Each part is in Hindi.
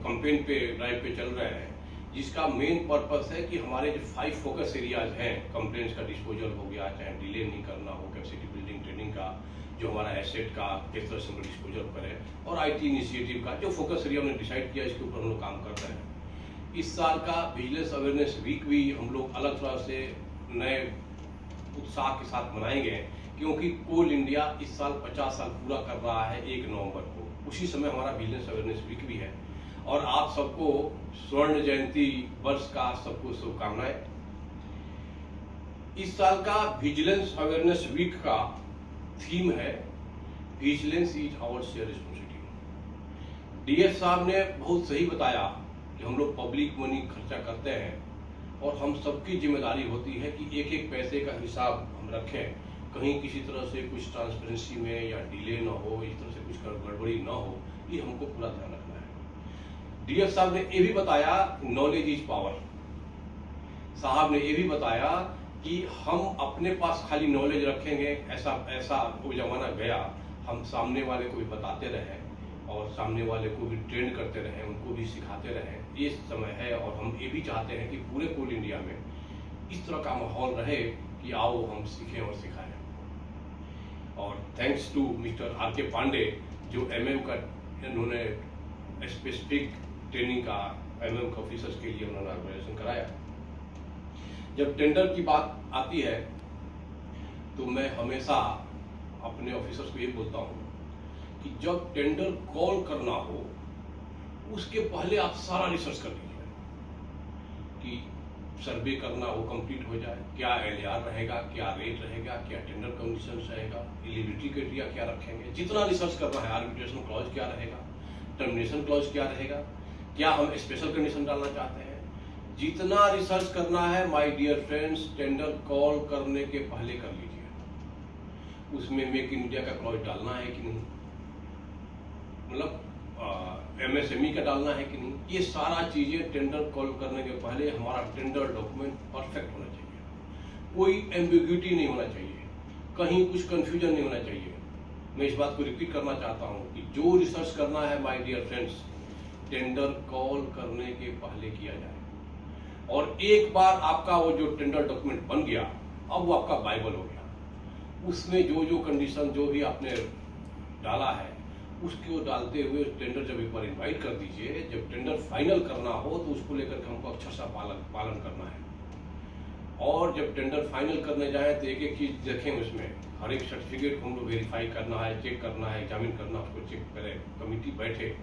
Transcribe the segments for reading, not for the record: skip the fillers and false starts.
कंपेन पे ड्राइव पे चल रहे हैं, जिसका मेन पर्पस है कि हमारे जो 5 फोकस एरियाज हैं, कंप्लेंट्स का डिस्पोजल हो गया, चाहे डिले नहीं करना हो, कैपेसिटी बिल्डिंग ट्रेनिंग का, जो हमारा एसेट का किस तरह से हम डिस्पोजल करें, और आईटी इनिशिएटिव का जो फोकस एरिया हमने डिसाइड किया, इसके ऊपर हम लोग काम कर रहे हैं। इस साल का विजिलेंस अवेयरनेस वीक भी हम लोग अलग तरह से नए उत्साह के साथ मनाएंगे, क्योंकि कोल इंडिया इस साल 50 साल पूरा कर रहा है 1 नवंबर को। उसी समय हमारा विजिलेंस अवेयरनेस वीक भी है, और आप सबको स्वर्ण जयंती वर्ष का सबको शुभकामनाएं। इस साल का विजिलेंस अवेयरनेस वीक का थीम है vigilance is our share responsibility. DS साहब ने बहुत सही बताया कि हम लोग पब्लिक मनी खर्चा करते हैं, और हम सबकी जिम्मेदारी होती है कि एक एक पैसे का हिसाब हम रखें, कहीं किसी तरह से कुछ ट्रांसपेरेंसी में या डिले ना हो, इस तरह से कुछ गड़बड़ी ना हो, ये हमको पूरा ध्यान रखना है। डीएस साहब ने ये भी बताया नॉलेज इज पावर। साहब ने ये भी बताया कि हम अपने पास खाली नॉलेज रखेंगे, ऐसा वो जमाना गया। हम सामने वाले को भी बताते रहे और सामने वाले को भी ट्रेन करते रहे, उनको भी सिखाते रहे। ये समय है, और हम ये भी चाहते हैं कि पूरे कोल इंडिया में इस तरह का माहौल रहे कि आओ हम सीखें और सिखाएं। और thanks to mister R K. Pandey, जो एमएम का इन्होंने स्पेसिफिक ट्रेनिंग का एमएम के ऑफिसर्स के लिए उन्होंने ऑर्गेनाइजेशन कराया। जब टेंडर की बात आती है तो मैं हमेशा अपने ऑफिसर्स को ये बोलता हूँ कि जब टेंडर कॉल करना हो, उसके पहले आप सारा रिसर्च कर लीजिए कि सर्वे करना वो कंप्लीट हो जाए, क्या एलआर रहेगा, क्या रेट रहेगा, क्या टेंडर कंडीशंस रहेगा, एलिजिबिलिटी क्राइटेरिया क्या रखेंगे, जितना रिसर्च करना है, आर्बिट्रेशन क्लॉज क्या रहेगा, टर्मिनेशन क्लॉज क्या रहेगा, क्या हम स्पेशल कंडीशन डालना चाहते हैं, जितना रिसर्च करना है my dear friends, tender call करने के पहले कर लीजिए। उसमें मेक इन इंडिया का क्लॉज डालना है कि नहीं, मतलब एमएसएमई का डालना है कि नहीं, ये सारा चीजें टेंडर कॉल करने के पहले हमारा टेंडर डॉक्यूमेंट परफेक्ट होना चाहिए, कोई एम्बिग्यूटी नहीं होना चाहिए, कहीं कुछ कंफ्यूजन नहीं होना चाहिए। मैं इस बात को रिपीट करना चाहता हूं कि जो रिसर्च करना है my dear friends, tender call करने के पहले किया जाए। और एक बार आपका वो जो टेंडर डॉक्यूमेंट बन गया, अब वो आपका बाइबल हो गया। उसमें जो जो कंडीशन जो भी आपने डाला है, उसको डालते हुए टेंडर जब एक बार इनवाइट कर दीजिए, जब टेंडर फाइनल करना हो तो उसको लेकर हमको अक्षर सा पालन करना है। और जब टेंडर फाइनल करने जाए तो एक एक चीज देखें, उसमें हर एक सर्टिफिकेट को हम लोग वेरीफाई करना है, चेक करना है, एग्जामिन करना, उसको चेक करें, कमिटी बैठे।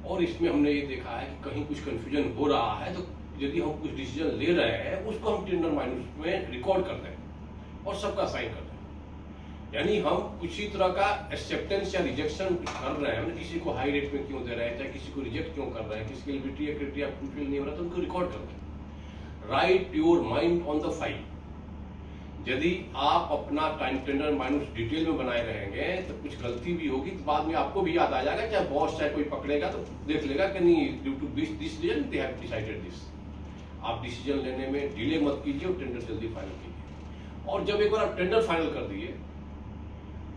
और इसमें हमने ये देखा है कि कहीं कुछ कंफ्यूजन हो रहा है तो यदि हम कुछ डिसीजन ले रहे हैं, उसको हम टेंडर माइनस में रिकॉर्ड कर दें और सबका साइन कर दें। यानी हम किसी तरह का एक्सेप्टेंस या रिजेक्शन कर रहे हैं, किसी को हाई रेट में क्यों दे रहे हैं, चाहे किसी को रिजेक्ट क्यों कर रहे हैं, किसी की एलिजिबिलिटी या क्राइटेरिया फुलफिल नहीं हो रहा, तो उनको रिकॉर्ड कर दें। Right your mind on the file. यदि आप अपना टाइम टेंडर माइनस डिटेल में बनाए रहेंगे तो कुछ गलती भी होगी तो बाद में आपको भी याद आ जाएगा, चाहे बॉस चाहे कोई पकड़ेगा तो देख लेगा कि नहीं, due to this decision they have decided this. आप डिसीजन लेने में डिले मत कीजिए और टेंडर जल्दी फाइनल कीजिए। और जब एक बार आप टेंडर फाइनल कर दिए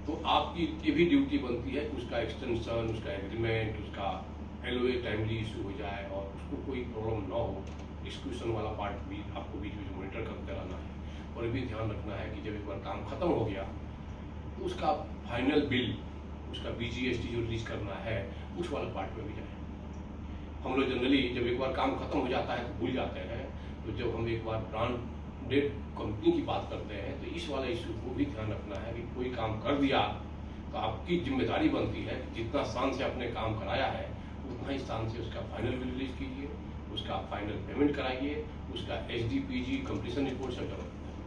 तो आपकी ये भी ड्यूटी बनती है कि उसका एक्सटेंशन, उसका एग्रीमेंट, उसका एलओए टाइमली इशू हो जाए और उसको कोई प्रॉब्लम ना हो। डिस्क्यूशन वाला पार्ट भी आपको बीच बीच मॉनिटर करते रहना है, और ये भी ध्यान रखना है कि जब एक बार काम खत्म हो गया तो उसका फाइनल बिल, उसका बीजीएसटी जो रिलीज करना है, उस वाले पार्ट में भी जाए। हम लोग जनरली जब एक बार काम खत्म हो जाता है तो भूल जाते हैं, तो जब हम एक बार ब्रांडेड कंपनी की बात करते हैं तो इस वाले इशू को भी ध्यान रखना है कि कोई काम कर दिया तो आपकी जिम्मेदारी बनती है कि जितना शान से आपने काम कराया है उतना ही शान से उसका फाइनल बिल रिलीज कीजिए, उसका फाइनल पेमेंट कराइए, उसका एचडीपीजी कंप्लीशन रिपोर्ट सेटल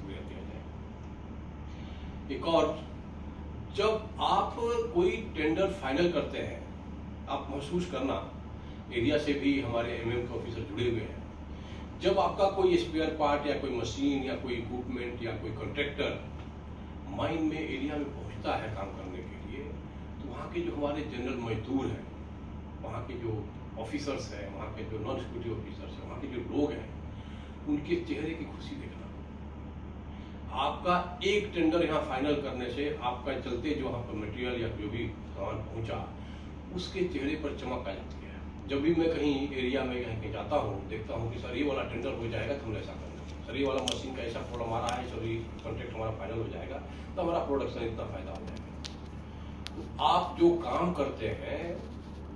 दिया जाए। एक और, जब आप कोई टेंडर फाइनल करते हैं, आप महसूस करना, एरिया से भी हमारे एमएम के ऑफिसर जुड़े हुए हैं, जब आपका कोई स्पेयर पार्ट या कोई मशीन या कोई इक्विपमेंट या कोई कॉन्ट्रैक्टर माइन में एरिया में पहुंचता है काम करने के लिए, तो वहाँ के जो हमारे जनरल मजदूर हैं, वहाँ के जो ऑफिसर्स हैं, वहाँ के जो नॉन एग्जीक्यूटिव ऑफिसर्स हैं, वहाँ के जो लोग हैं, उनके चेहरे की खुशी देखना। आपका एक टेंडर यहाँ फाइनल करने से आपका चलते जो वहाँ पर मटेरियल या जो भी सामान पहुँचा, उसके चेहरे पर चमक आ जाती है। जब भी मैं कहीं एरिया में कहीं कहीं जाता हूँ, देखता हूँ कि सर ये वाला टेंडर हो जाएगा तो हम ऐसा करेंगे, सर ये वाला मशीन का ऐसा प्रॉब्लम आ रहा है, सर ये कॉन्ट्रैक्ट हमारा फाइनल हो जाएगा तो हमारा प्रोडक्शन इतना फायदा हो जाएगा। तो आप जो काम करते हैं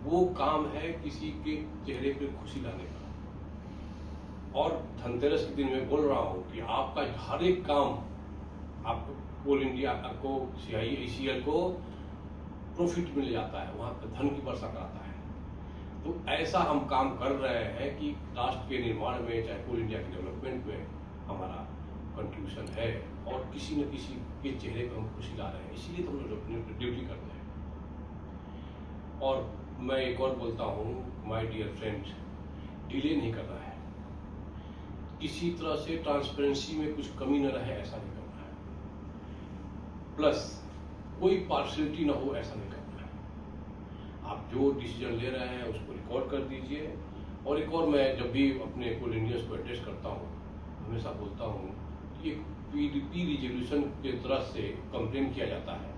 वो काम है किसी के चेहरे पे खुशी लाने का। और धनतेरस के दिन मैं बोल रहा हूँ कि आपका हर एक काम, आपको कोल इंडिया को, CIL को प्रॉफिट मिल जाता है, वहाँ पर धन की वर्षा कराता है। तो ऐसा हम काम कर रहे हैं कि राष्ट्र के निर्माण में, चाहे कोल इंडिया के डेवलपमेंट में हमारा कंट्रीब्यूशन है और किसी न किसी के चेहरे पर हम खुशी ला रहे हैं, इसीलिए तो हम लोग अपनी ड्यूटी करते हैं। और मैं एक और बोलता हूँ, माय डियर फ्रेंड्स, डिले नहीं करना है, किसी तरह से ट्रांसपेरेंसी में कुछ कमी न रहे ऐसा नहीं करना है, प्लस कोई पार्शियलिटी ना हो ऐसा नहीं करना है। आप जो डिसीजन ले रहे हैं उसको रिकॉर्ड कर दीजिए। और एक और, मैं जब भी अपने कोल इंडियंस को एड्रेस करता हूँ हमेशा बोलता हूँ कि एक PDP रिजोल्यूशन के तरह से कंप्लेन किया जाता है,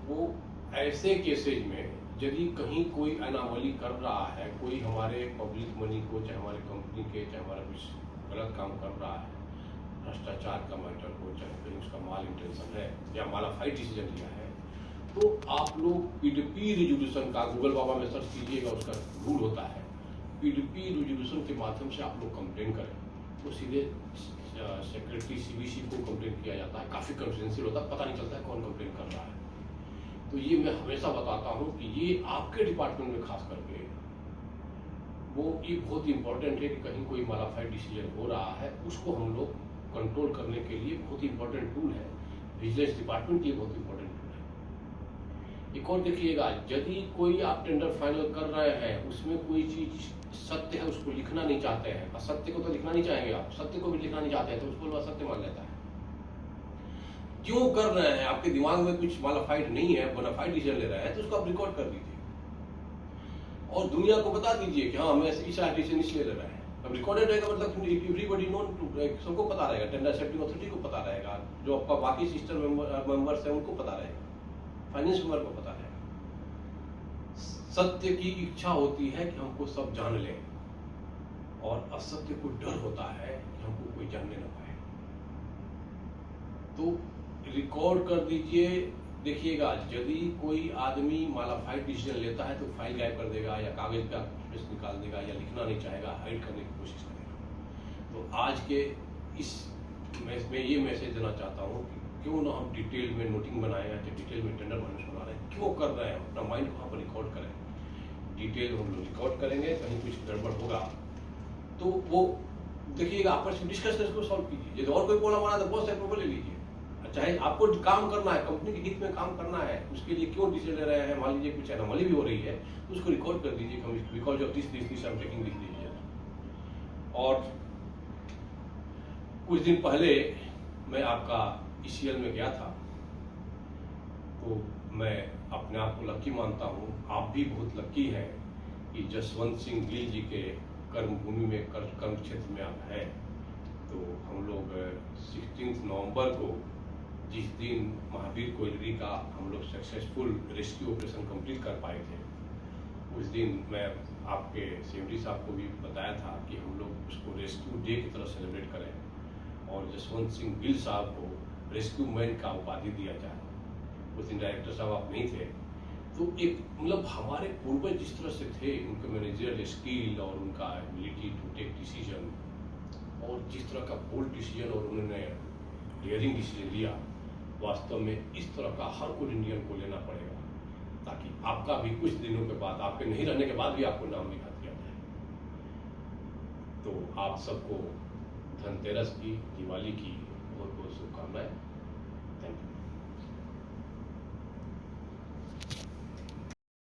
वो ऐसे केसेज में यदि कहीं कोई अनावली कर रहा है, कोई हमारे पब्लिक मनी को, चाहे हमारे कंपनी के, चाहे हमारा कुछ गलत काम कर रहा है, भ्रष्टाचार का मैटर हो, चाहे कहीं उसका माल इंटेंशन है या मालाफाइड डिसीजन लिया है, तो आप लोग PDP रिजोल्यूशन का गूगल बाबा में सर्च कीजिएगा, उसका रूल होता है, PDP रिजोल्यूशन के माध्यम से आप लोग कंप्लेन करें तो सीधे सेक्रेटरी CBC को कंप्लेन किया जाता है। काफ़ी कॉन्फिडेंशियल होता है, पता नहीं चलता है कौन कंप्लेन कर रहा है। तो ये मैं हमेशा बताता हूँ कि ये आपके डिपार्टमेंट में खास करके वो ये बहुत इंपॉर्टेंट है कि कहीं कोई मालाफाइड डिसीजन हो रहा है, उसको हम लोग कंट्रोल करने के लिए बहुत इंपॉर्टेंट टूल है, विजिलेंस डिपार्टमेंट के लिए बहुत इंपॉर्टेंट टूल है। एक और देखिएगा, यदि कोई आप टेंडर फाइनल कर रहे हैं, उसमें कोई चीज सत्य है उसको लिखना नहीं चाहते हैं, असत्य को तो लिखना नहीं चाहेंगे, आप सत्य को भी लिखना नहीं चाहते हैं तो उसको असत्य मान लेता है। क्यों कर रहे हैं? आपके दिमाग में कुछ मालाफाइड नहीं है, बोनाफाइड डिसीजन ले रहे हैं, तो उसको आप रिकॉर्ड कर दीजिए और दुनिया को बता दीजिए कि हाँ हम ऐसे इस डिसीजन इसलिए ले रहे हैं। अब रिकॉर्डेड रहेगा मतलब एवरीबॉडी नोन टू, सबको पता रहेगा, टेंडर एक्सेप्टिंग अथॉरिटी को पता रहेगा, जो आपका बाकी सिस्टम मेंबर्स हैं उनको पता रहेगा, फाइनेंस मेंबर को पता रहेगा। सत्य की इच्छा होती है कि हमको सब जान लें और असत्य को डर होता है कि हमको कोई जानने ना पाए। तो रिकॉर्ड कर दीजिए। देखिएगा, यदि कोई आदमी मालाफाइड डिसीजन लेता है तो फाइल गायब कर देगा या कागज का स्पेस निकाल देगा या लिखना नहीं चाहेगा, हाइड करने की कोशिश करेगा। तो आज के इस में ये मैसेज देना चाहता हूँ कि क्यों ना हम डिटेल में नोटिंग बनाएं या डिटेल में टेंडर मैनेज बना रहे हैं, क्यों कर रहे हैं, अपना माइंड वहाँ पर रिकॉर्ड करें। डिटेल हम लोग रिकॉर्ड करेंगे, कहीं कुछ गड़बड़ होगा तो वो देखिएगा, आपस में डिस्कस करके उसको सॉल्व कीजिए। यदि और कोई प्रॉब्लम आ रहा है तो बॉस से अप्रूवल ले लीजिए। चाहे आपको काम करना है, कंपनी के हित में काम करना है, उसके लिए क्यों डिसीजन ले रहे हैं, मान लीजिए कुछ एनोमली भी हो रही है तो उसको रिकॉर्ड कर दीजिए, because of this I am taking this decision. और कुछ दिन पहले मैं आपका ECL में गया था, तो मैं अपने आप को लक्की मानता हूँ, आप भी बहुत लक्की हैं कि जसवंत सिंह गिल जी के कर्मभूमि में, कर्म क्षेत्र में आप हैं। तो हम लोग 16 नवंबर को, जिस दिन महावीर कोयलरी का हम लोग सक्सेसफुल रेस्क्यू ऑपरेशन कंप्लीट कर पाए थे, उस दिन मैं आपके CMD साहब को भी बताया था कि हम लोग उसको रेस्क्यू डे की तरह सेलिब्रेट करें और जसवंत सिंह गिल साहब को रेस्क्यू मैन का उपाधि दिया जाए। उस दिन डायरेक्टर साहब आप नहीं थे, तो एक मतलब हमारे पूर्वज जिस तरह से थे, उनके मैनेजरियल स्किल और उनका एबिलिटी टू टेक डिसीजन, और जिस तरह का बोल्ड डिसीजन और उन्होंने डेयरिंग डिसीजन लिया, वास्तव में इस तरह का हर कोई इंडियन को लेना पड़ेगा, ताकि आपका भी कुछ दिनों के बाद, आपके नहीं रहने के बाद भी आपको नाम लिखा दिया जाए। तो आप सबको धनतेरस की, दिवाली की बहुत बहुत शुभकामनाएं। Thank you.